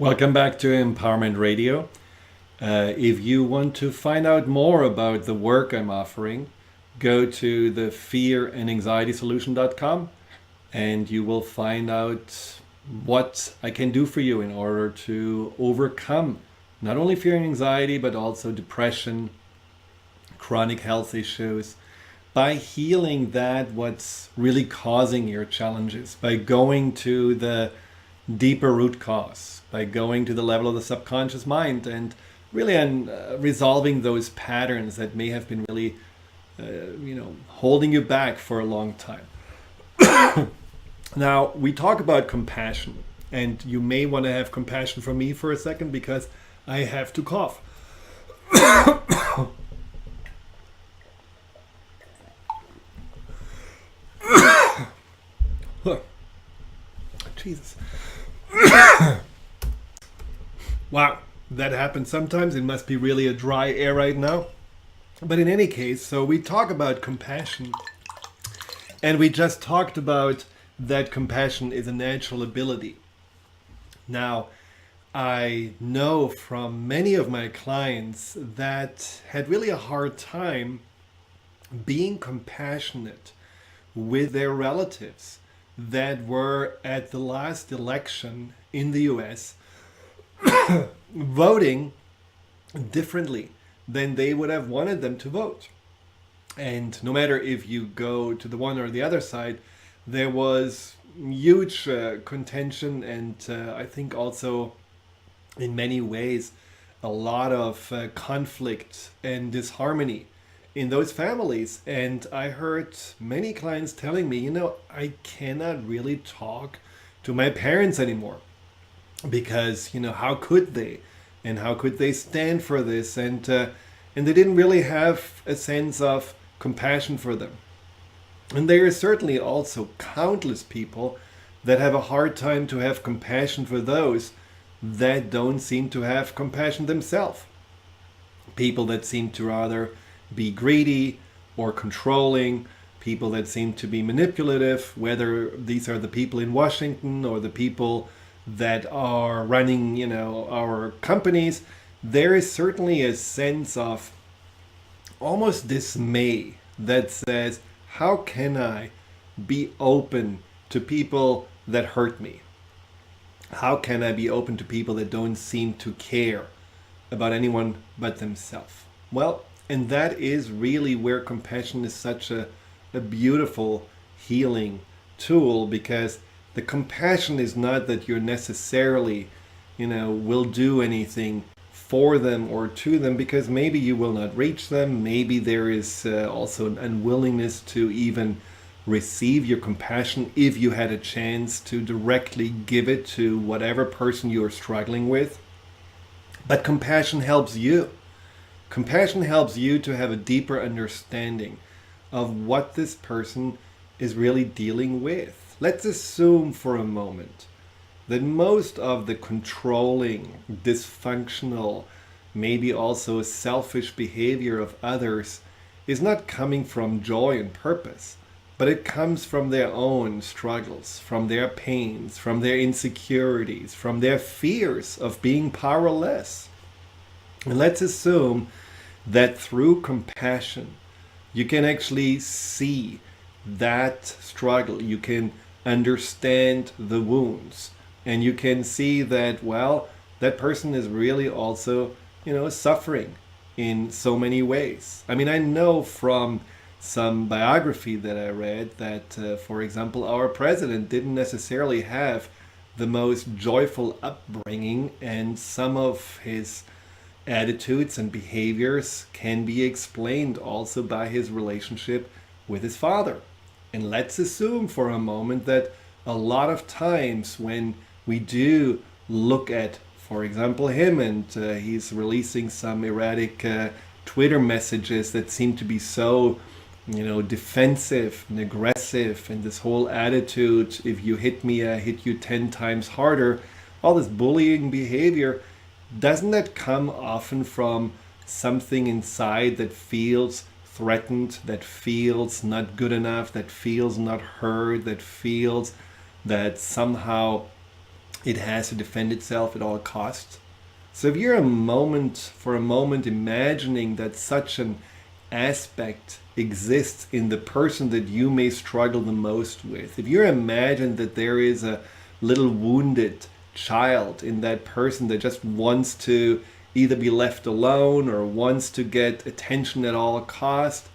Welcome back to Empowerment Radio. If you want to find out more about the work I'm offering, go to the fearandanxietysolution.com and you will find out what I can do for you in order to overcome not only fear and anxiety, but also depression, chronic health issues, by healing that what's really causing your challenges, by going to the deeper root cause, by going to the level of the subconscious mind and really resolving those patterns that may have been really holding you back for a long time. Now, we talk about compassion, and you may want to have compassion for me for a second because I have to cough. Jesus. Wow, that happens sometimes. It must be really a dry air right now. But in any case, so we talk about compassion. And we just talked about that compassion is a natural ability. Now, I know from many of my clients that had really a hard time being compassionate with their relatives that were at the last election in the US voting differently than they would have wanted them to vote. And no matter if you go to the one or the other side, there was huge contention and I think also in many ways a lot of conflict and disharmony in those families. And I heard many clients telling me, I cannot really talk to my parents anymore because, how could they? And how could they stand for this? And they didn't really have a sense of compassion for them. And there are certainly also countless people that have a hard time to have compassion for those that don't seem to have compassion themselves. People that seem to rather be greedy or controlling, people that seem to be manipulative, whether these are the people in Washington or the people that are running, our companies. There is certainly a sense of almost dismay that says, how can I be open to people that hurt me? How can I be open to people that don't seem to care about anyone but themselves? Well, and that is really where compassion is such a beautiful healing tool, because the compassion is not that you're necessarily, will do anything for them or to them, because maybe you will not reach them. Maybe there is also an unwillingness to even receive your compassion if you had a chance to directly give it to whatever person you are struggling with. But compassion helps you. Compassion helps you to have a deeper understanding of what this person is really dealing with. Let's assume for a moment that most of the controlling, dysfunctional, maybe also selfish behavior of others is not coming from joy and purpose, but it comes from their own struggles, from their pains, from their insecurities, from their fears of being powerless. And let's assume that through compassion, you can actually see that struggle. You can understand the wounds, and you can see that, that person is really also, suffering in so many ways. I mean, I know from some biography that I read that, for example, our president didn't necessarily have the most joyful upbringing, and some of his attitudes and behaviors can be explained also by his relationship with his father. And let's assume for a moment that a lot of times when we do look at, for example, him, and he's releasing some erratic Twitter messages that seem to be so, defensive and aggressive, and this whole attitude, if you hit me, I hit you 10 times harder, all this bullying behavior, doesn't that come often from something inside that feels threatened, that feels not good enough, that feels not heard, that feels that somehow It has to defend itself at all costs. So if you're for a moment imagining that such an aspect exists in the person that you may struggle the most with, if you imagine that there is a little wounded child in that person that just wants to either be left alone or wants to get attention at all cost,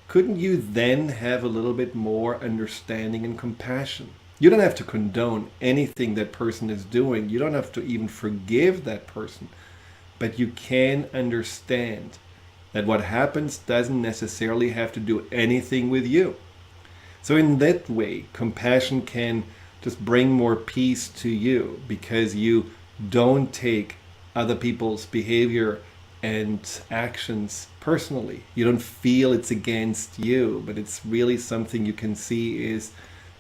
couldn't you then have a little bit more understanding and compassion? You don't have to condone anything that person is doing. You don't have to even forgive that person. But you can understand that what happens doesn't necessarily have to do anything with you. So in that way, compassion can just bring more peace to you because you don't take other people's behavior and actions personally. You don't feel it's against you, but it's really something you can see is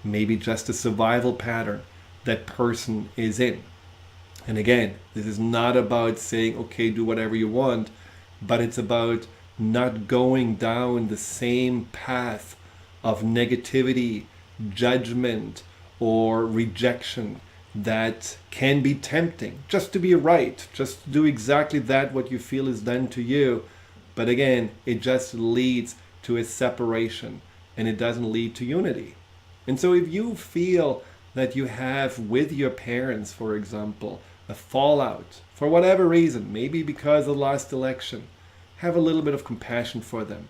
maybe just a survival pattern that person is in. And again, this is not about saying, okay, do whatever you want, but it's about not going down the same path of negativity, judgment, or rejection that can be tempting just to be right, just to do exactly that what you feel is done to you. But again, it just leads to a separation and it doesn't lead to unity. And so if you feel that you have with your parents, for example, a fallout for whatever reason, maybe because of the last election, have a little bit of compassion for them.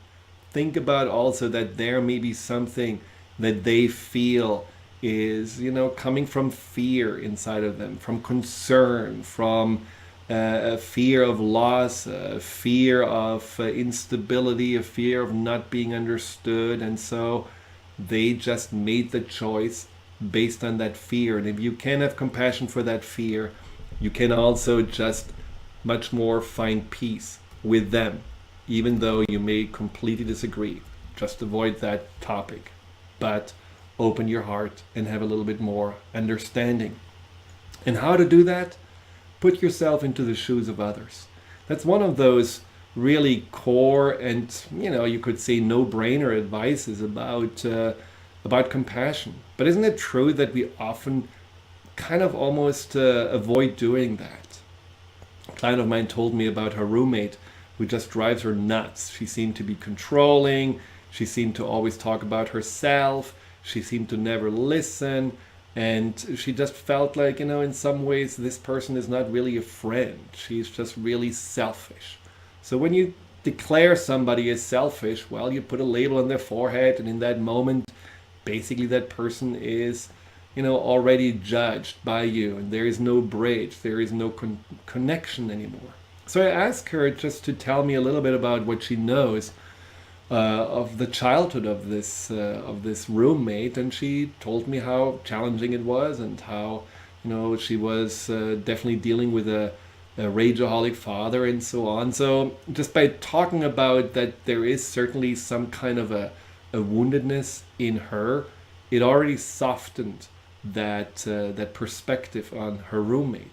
Think about also that there may be something that they feel is, coming from fear inside of them, from concern, from a fear of loss, a fear of instability, a fear of not being understood. And so they just made the choice based on that fear. And if you can have compassion for that fear, you can also just much more find peace with them, even though you may completely disagree. Just avoid that topic. But open your heart and have a little bit more understanding. And how to do that? Put yourself into the shoes of others. That's one of those really core and, you could say no-brainer advices about compassion. But isn't it true that we often kind of almost avoid doing that? A client of mine told me about her roommate who just drives her nuts. She seemed to be controlling. She seemed to always talk about herself. She seemed to never listen. And she just felt like, in some ways, this person is not really a friend. She's just really selfish. So when you declare somebody as selfish, well, you put a label on their forehead, and in that moment, basically that person is, already judged by you, and there is no bridge, there is no connection anymore. So I asked her just to tell me a little bit about what she knows of the childhood of this roommate, and she told me how challenging it was and how she was definitely dealing with a rageaholic father and so on. So just by talking about that there is certainly some kind of a woundedness in her, it already softened that perspective on her roommate.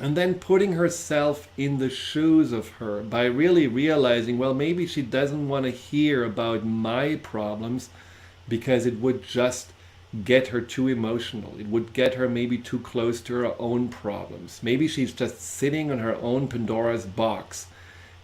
And then putting herself in the shoes of her by really realizing, well, maybe she doesn't want to hear about my problems because it would just get her too emotional. It would get her maybe too close to her own problems. Maybe she's just sitting on her own Pandora's box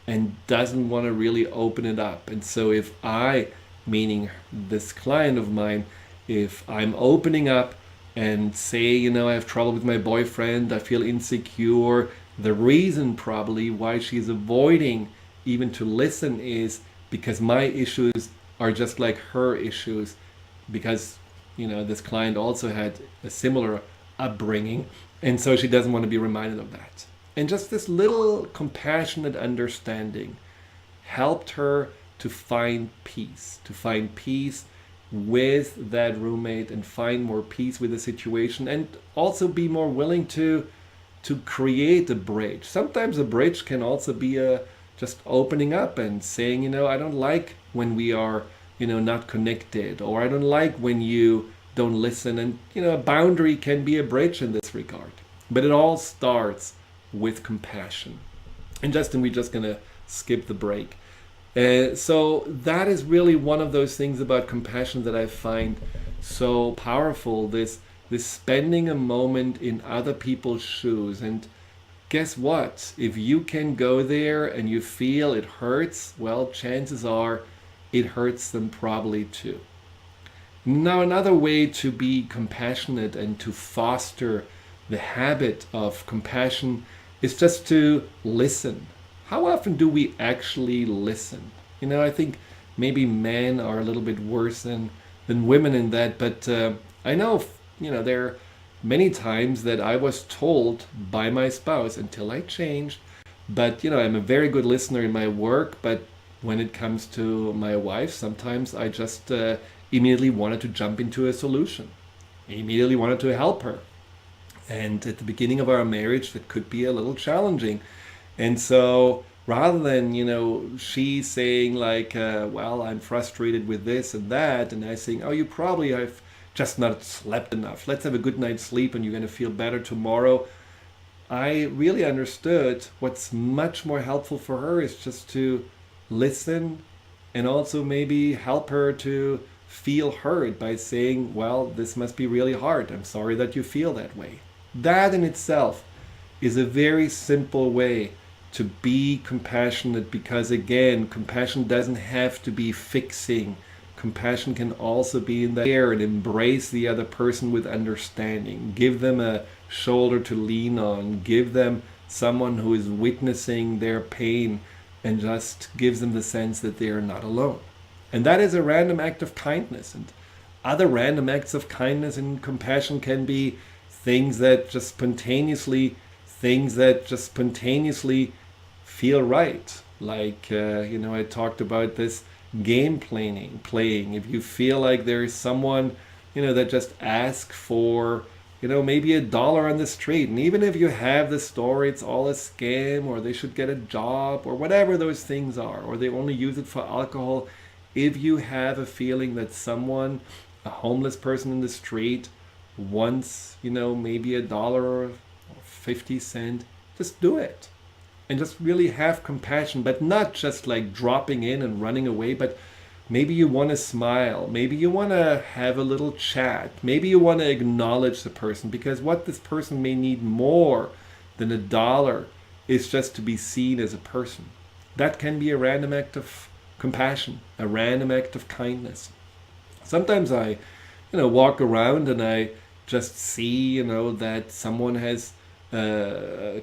and doesn't want to really open it up. And so if I, meaning this client of mine, if I'm opening up and say, I have trouble with my boyfriend, I feel insecure, the reason probably why she's avoiding even to listen is because my issues are just like her issues, because this client also had a similar upbringing, and so she doesn't want to be reminded of that. And just this little compassionate understanding helped her to find peace with that roommate and find more peace with the situation, and also be more willing to create a bridge. Sometimes a bridge can also be just opening up and saying, I don't like when we are not connected, or I don't like when you don't listen. And a boundary can be a bridge in this regard, but it all starts with compassion. And Justin, we're just gonna skip the break. So that is really one of those things about compassion that I find so powerful, this this spending a moment in other people's shoes. And guess what? If you can go there and you feel it hurts, well, chances are it hurts them probably too. Now, another way to be compassionate and to foster the habit of compassion is just to listen. How often do we actually listen? I think maybe men are a little bit worse than women in that, but I know, there are many times that I was told by my spouse until I changed, but I'm a very good listener in my work, but when it comes to my wife, sometimes I just immediately wanted to jump into a solution. I immediately wanted to help her. And at the beginning of our marriage, that could be a little challenging. And so rather than, she saying like, well, I'm frustrated with this and that, and I saying, oh, you probably have just not slept enough. Let's have a good night's sleep and you're going to feel better tomorrow. I really understood what's much more helpful for her is just to listen and also maybe help her to feel heard by saying, well, this must be really hard. I'm sorry that you feel that way. That in itself is a very simple way to be compassionate because, again, compassion doesn't have to be fixing. Compassion can also be in the air and embrace the other person with understanding. Give them a shoulder to lean on. Give them someone who is witnessing their pain and just gives them the sense that they are not alone. And that is a random act of kindness. And other random acts of kindness and compassion can be things that just spontaneously feel right. Like, I talked about this game playing. If you feel like there is someone, that just asks for, maybe $1 on the street. And even if you have the story, it's all a scam, or they should get a job, or whatever those things are, or they only use it for alcohol. If you have a feeling that someone, a homeless person in the street, wants, maybe $1 or 50 cents, just do it. And just really have compassion, but not just like dropping in and running away, but maybe you want to smile. Maybe you want to have a little chat. Maybe you want to acknowledge the person, because what this person may need more than $1 is just to be seen as a person. That can be a random act of compassion, a random act of kindness. Sometimes I, walk around and I just see, that someone has a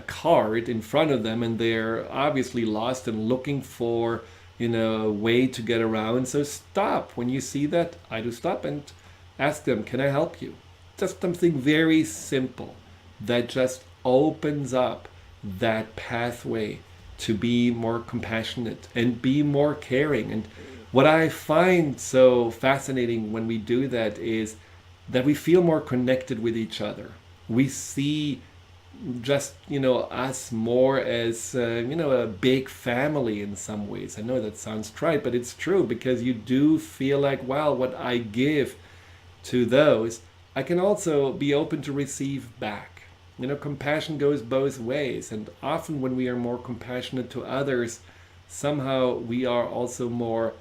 card in front of them and they're obviously lost and looking for, a way to get around. So stop. When you see that, I do stop and ask them, can I help you? Just something very simple that just opens up that pathway to be more compassionate and be more caring. And what I find so fascinating when we do that is that we feel more connected with each other. We see just, us more as, a big family in some ways. I know that sounds trite, but it's true, because you do feel like, wow, what I give to those, I can also be open to receive back. Compassion goes both ways. And often when we are more compassionate to others, somehow we are also more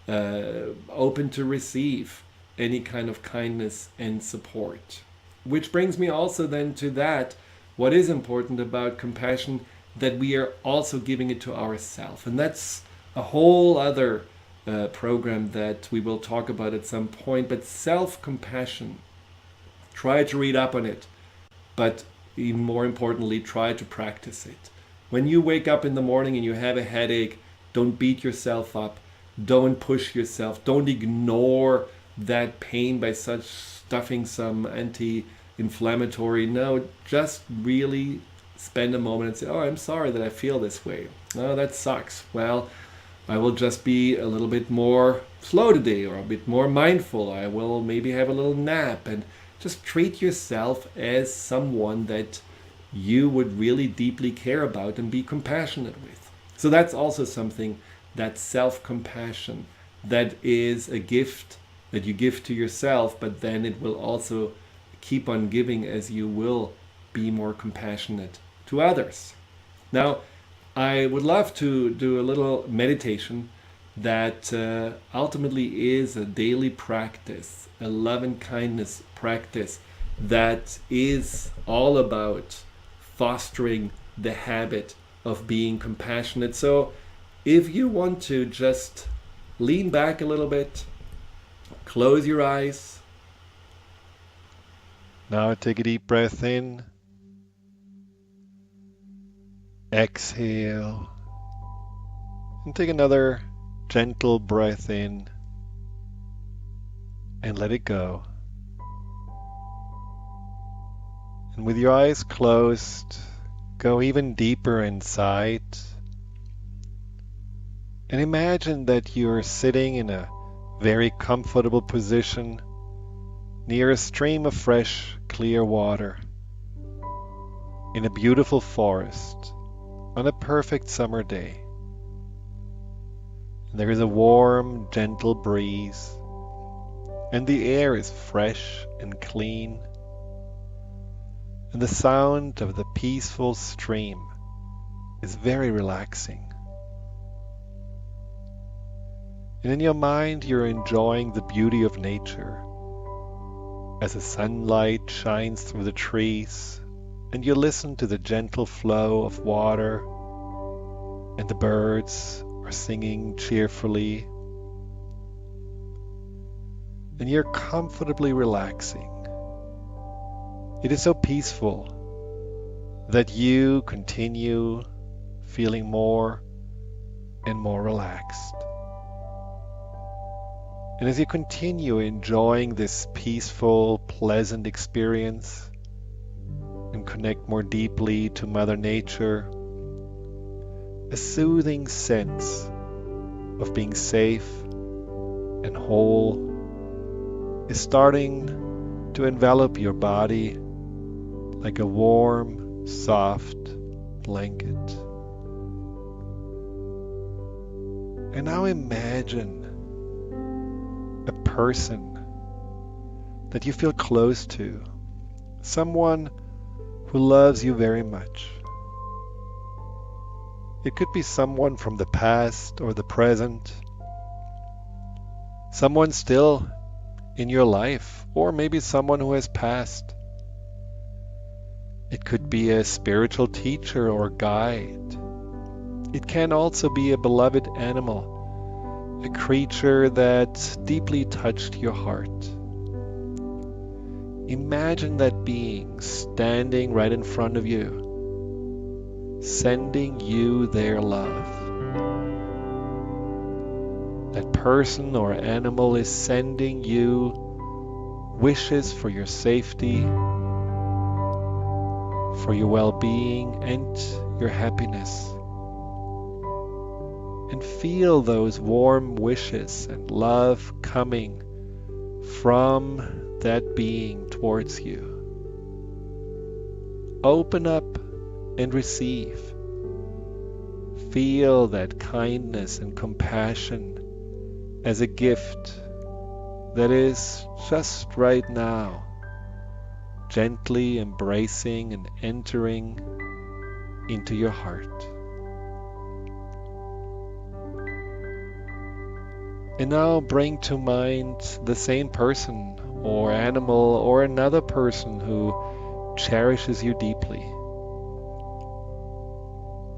open to receive any kind of kindness and support. Which brings me also then to that, what is important about compassion, that we are also giving it to ourselves. And that's a whole other program that we will talk about at some point. But self-compassion, try to read up on it. But even more importantly, try to practice it. When you wake up in the morning and you have a headache, don't beat yourself up. Don't push yourself. Don't ignore that pain by such stuffing some anti-inflammatory. No, just really spend a moment and say, oh, I'm sorry that I feel this way. Oh, that sucks. Well, I will just be a little bit more slow today, or a bit more mindful. I will maybe have a little nap, and just treat yourself as someone that you would really deeply care about and be compassionate with. So that's also something, that self-compassion, that is a gift that you give to yourself, but then it will also keep on giving as you will be more compassionate to others. Now, I would love to do a little meditation that ultimately is a daily practice, a love and kindness practice that is all about fostering the habit of being compassionate. So if you want to just lean back a little bit, close your eyes. Now take a deep breath in. Exhale. And take another gentle breath in and let it go. And with your eyes closed, go even deeper inside and imagine that you're sitting in a very comfortable position near a stream of fresh, clear water in a beautiful forest on a perfect summer day. There is a warm, gentle breeze, and the air is fresh and clean, and the sound of the peaceful stream is very relaxing. And in your mind, you're enjoying the beauty of nature as the sunlight shines through the trees, and you listen to the gentle flow of water, and the birds are singing cheerfully, and you're comfortably relaxing. It is so peaceful that you continue feeling more and more relaxed. And as you continue enjoying this peaceful, pleasant experience and connect more deeply to Mother Nature, a soothing sense of being safe and whole is starting to envelop your body like a warm, soft blanket. And now imagine a person that you feel close to, someone who loves you very much. It could be someone from the past or the present, someone still in your life, or maybe someone who has passed. It could be a spiritual teacher or guide. It can also be a beloved animal, a creature that deeply touched your heart. Imagine that being standing right in front of you, sending you their love. That person or animal is sending you wishes for your safety, for your well-being and your happiness. And feel those warm wishes and love coming from that being towards you. Open up and receive. Feel that kindness and compassion as a gift that is just right now, gently embracing and entering into your heart. And now bring to mind the same person or animal or another person who cherishes you deeply.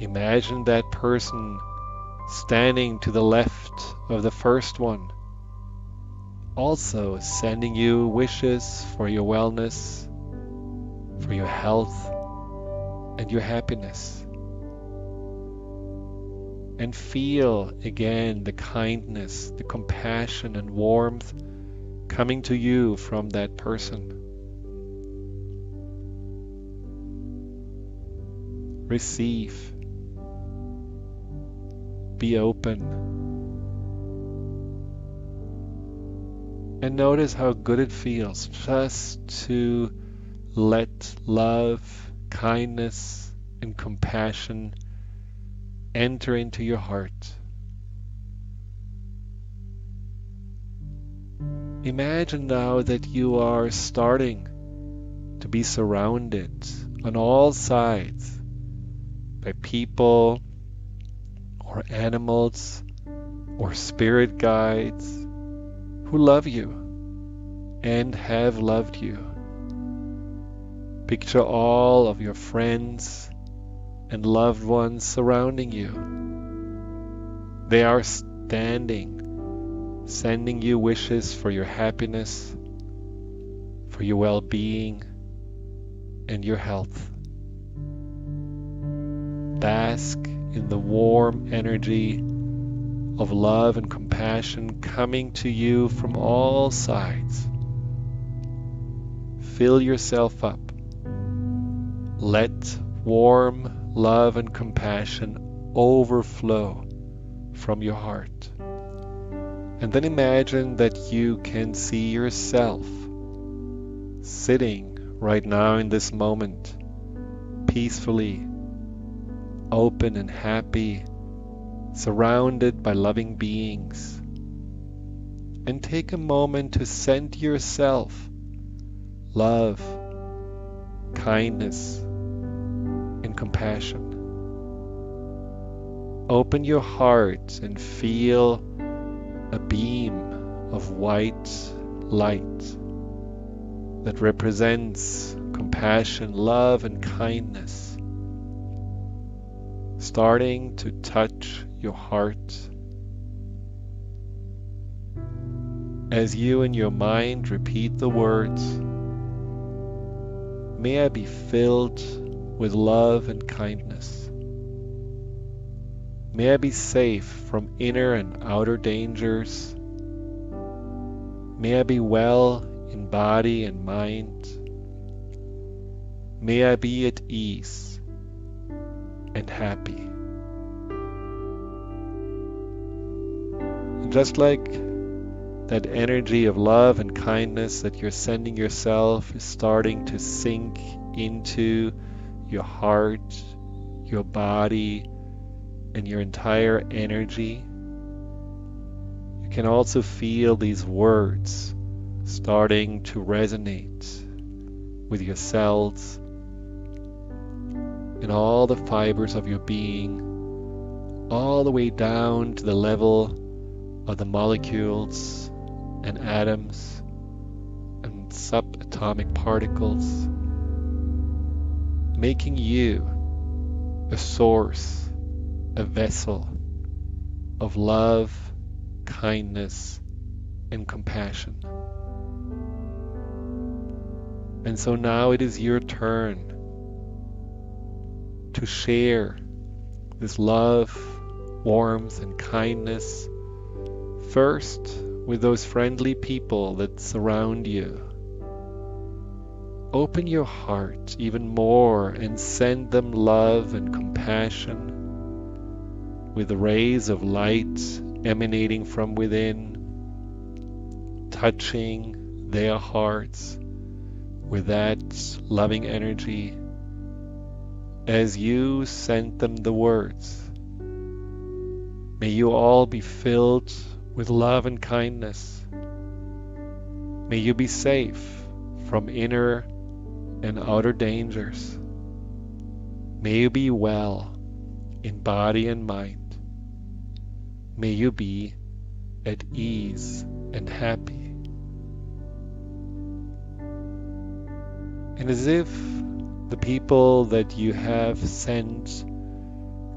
Imagine that person standing to the left of the first one, also sending you wishes for your wellness, for your health, and your happiness. And feel again the kindness, the compassion and warmth coming to you from that person. Receive. Be open. And notice how good it feels just to let love, kindness, and compassion enter into your heart. Imagine now that you are starting to be surrounded on all sides by people or animals or spirit guides who love you and have loved you. Picture all of your friends and loved ones surrounding you. They are standing, sending you wishes for your happiness, for your well-being, and your health. Bask in the warm energy of love and compassion coming to you from all sides. Fill yourself up. Let warm love and compassion overflow from your heart. And then imagine that you can see yourself sitting right now in this moment, peacefully, open and happy, surrounded by loving beings. And take a moment to send yourself love, kindness, and compassion. Open your heart and feel a beam of white light that represents compassion, love, and kindness, starting to touch your heart. As you in your mind repeat the words, "May I be filled with love and kindness. May I be safe from inner and outer dangers. May I be well in body and mind. May I be at ease and happy." And just like that energy of love and kindness that you're sending yourself is starting to sink into your heart, your body, and your entire energy, you can also feel these words starting to resonate with your cells and all the fibers of your being, all the way down to the level of the molecules and atoms and subatomic particles, making you a source, a vessel of love, kindness, and compassion. And so now it is your turn to share this love, warmth, and kindness first with those friendly people that surround you. Open your heart even more and send them love and compassion with the rays of light emanating from within, touching their hearts with that loving energy as you send them the words. May you all be filled with love and kindness. May you be safe from inner and outer dangers. May you be well in body and mind. May you be at ease and happy. And as if the people that you have sent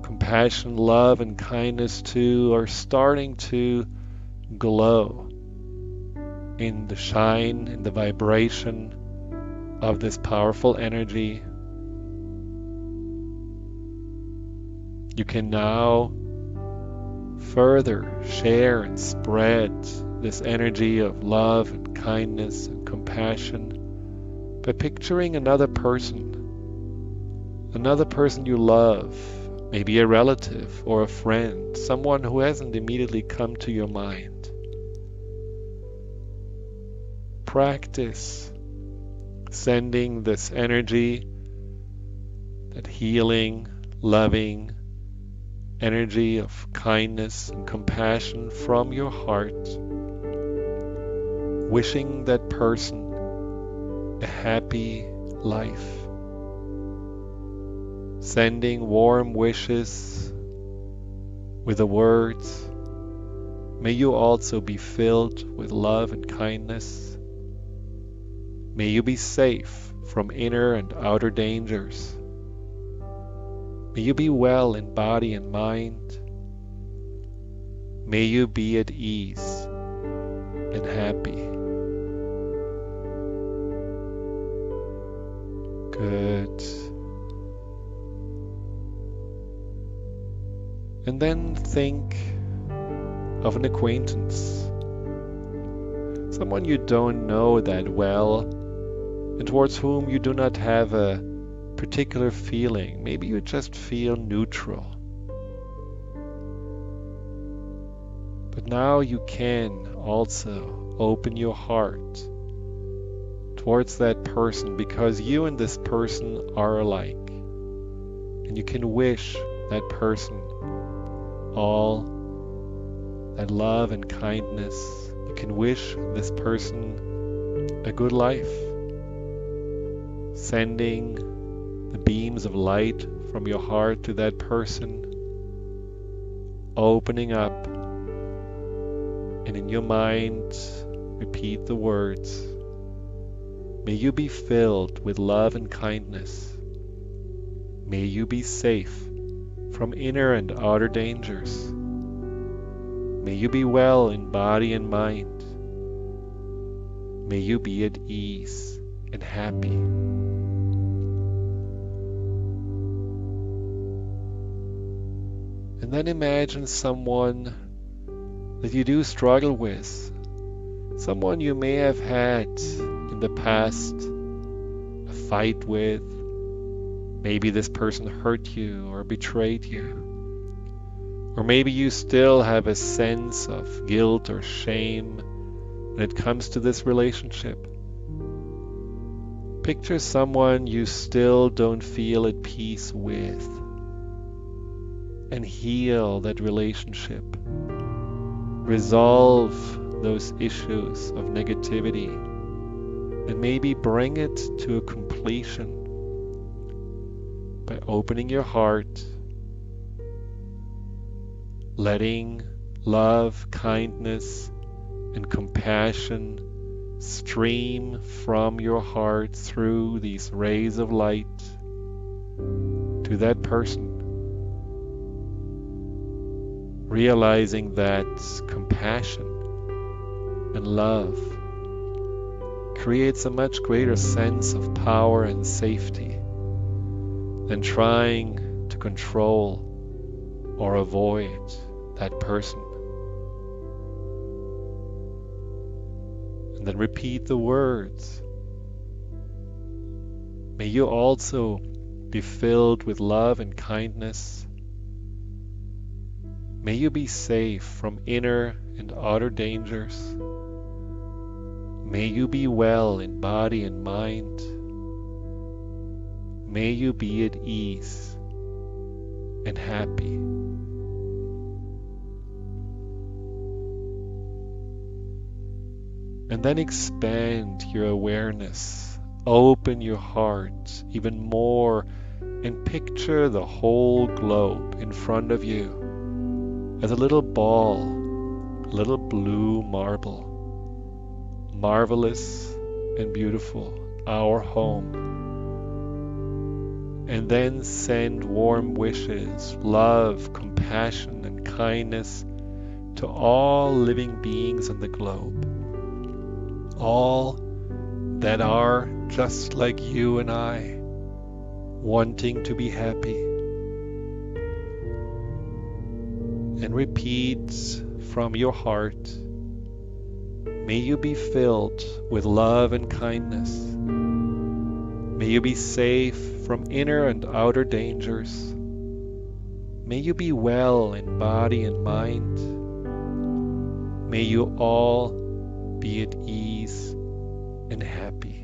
compassion, love, and kindness to are starting to glow in the shine, in the vibration of this powerful energy, you can now further share and spread this energy of love and kindness and compassion by picturing another person you love, maybe a relative or a friend, someone who hasn't immediately come to your mind. Practice sending this energy, that healing, loving energy of kindness and compassion from your heart, wishing that person a happy life, sending warm wishes with the words, May you also be filled with love and kindness. May you be safe from inner and outer dangers. May you be well in body and mind. May you be at ease and happy. Good. And then think of an acquaintance, someone you don't know that well, and towards whom you do not have a particular feeling. Maybe you just feel neutral. But now you can also open your heart towards that person, because you and this person are alike. And you can wish that person all that love and kindness. You can wish this person a good life, sending the beams of light from your heart to that person, opening up, and in your mind repeat the words, may you be filled with love and kindness. May you be safe from inner and outer dangers. May you be well in body and mind. May you be at ease and happy. And then imagine someone that you do struggle with, someone you may have had in the past a fight with. Maybe this person hurt you or betrayed you. Or maybe you still have a sense of guilt or shame when it comes to this relationship. Picture someone you still don't feel at peace with, and heal that relationship. Resolve those issues of negativity, and maybe bring it to a completion by opening your heart, letting love, kindness, and compassion stream from your heart through these rays of light to that person. Realizing that compassion and love creates a much greater sense of power and safety than trying to control or avoid that person. And then repeat the words. May you also be filled with love and kindness. May you be safe from inner and outer dangers. May you be well in body and mind. May you be at ease and happy. And then expand your awareness, open your heart even more, and picture the whole globe in front of you as a little ball, a little blue marble. Marvelous and beautiful, our home. And then send warm wishes, love, compassion, and kindness to all living beings on the globe. All that are just like you and I, wanting to be happy. And repeat from your heart, may you be filled with love and kindness. May you be safe from inner and outer dangers. May you be well in body and mind. May you all be at ease and happy.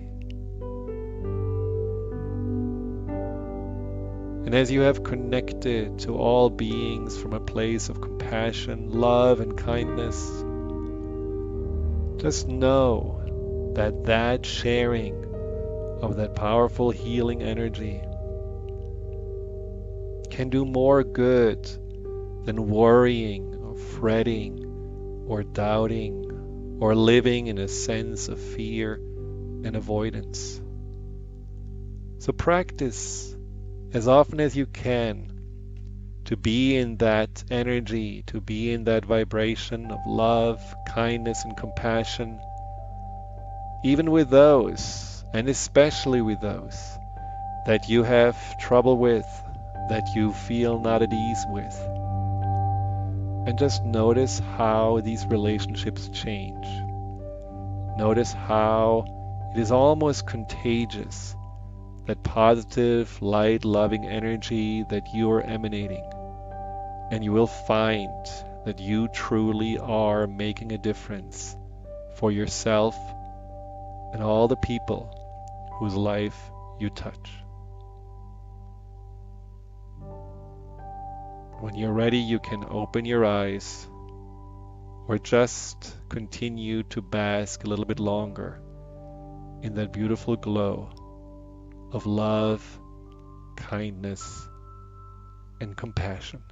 And as you have connected to all beings from a place of compassion, love, and kindness, just know that that sharing of that powerful healing energy can do more good than worrying or fretting or doubting or living in a sense of fear and avoidance. So practice as often as you can to be in that energy, to be in that vibration of love, kindness, and compassion, even with those, and especially with those, that you have trouble with, that you feel not at ease with. And just notice how these relationships change. Notice how it is almost contagious, that positive, light, loving energy that you are emanating. And you will find that you truly are making a difference for yourself and all the people whose life you touch. When you're ready, you can open your eyes or just continue to bask a little bit longer in that beautiful glow of love, kindness, and compassion.